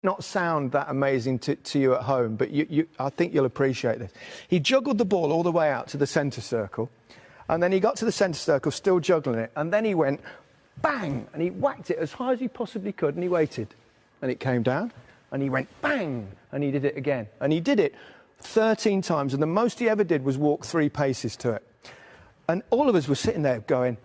not sound that amazing to you at home, but I think you'll appreciate this. He juggled the ball all the way out to the centre circle, and then he got to the centre circle, still juggling it, and then he went bang, and he whacked it as high as he possibly could, and he waited, and it came down, and he went bang, and he did it again, and he did it 13 times, and the most he ever did was walk 3 paces to it. And all of us were sitting there going,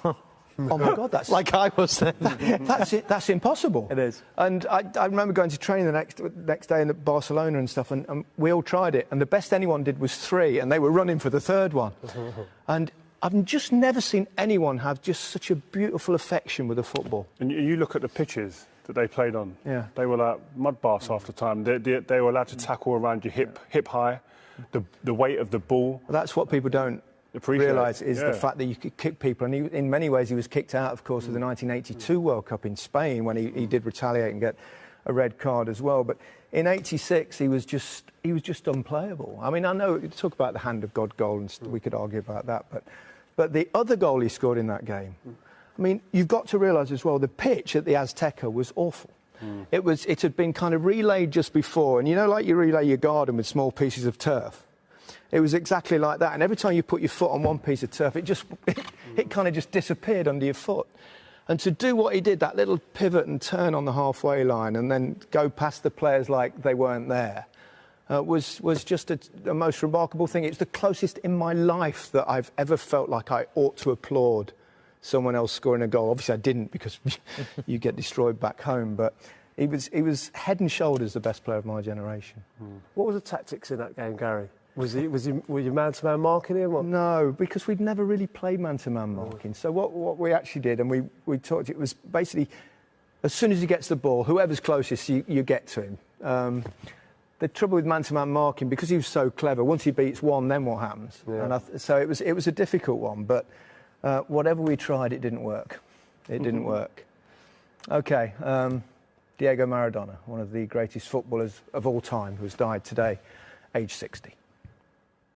oh my God, that's like I was then. That's impossible. It is. And I remember going to training the next day in Barcelona and stuff, and we all tried it. And the best anyone did was 3, and they were running for the 3rd one. And I've just never seen anyone have just such a beautiful affection with a football. And you look at the pitches that they played on. Yeah. They were like mud baths half the time. They were allowed to tackle around your hip high. The weight of the ball. That's what people don't realise is the fact that you could kick people. And in many ways, he was kicked out, of course, of the 1982 World Cup in Spain when he did retaliate and get a red card as well. But in '86, he was just unplayable. I mean, I know you talk about the hand of God goal, and we could argue about that, but the other goal he scored in that game. I mean, you've got to realise as well, the pitch at the Azteca was awful. It had been kind of relayed just before, and you know, like you relay your garden with small pieces of turf. It was exactly like that, and every time you put your foot on one piece of turf, it kind of just disappeared under your foot. And to do what he did, that little pivot and turn on the halfway line, and then go past the players like they weren't there, was just a most remarkable thing. It's the closest in my life that I've ever felt like I ought to applaud someone else scoring a goal. Obviously, I didn't, because you get destroyed back home, but he was head and shoulders the best player of my generation. What was the tactics in that game, Gary? Were you man-to-man marking him? Or? No, because we'd never really played man-to-man marking. So what we actually did, and we talked, it was basically, as soon as he gets the ball, whoever's closest, you get to him. The trouble with man-to-man marking, because he was so clever, once he beats one, then what happens? Yeah. And so it was a difficult one, but whatever we tried, it didn't work. It didn't work. OK, Diego Maradona, one of the greatest footballers of all time, who's died today, age 60.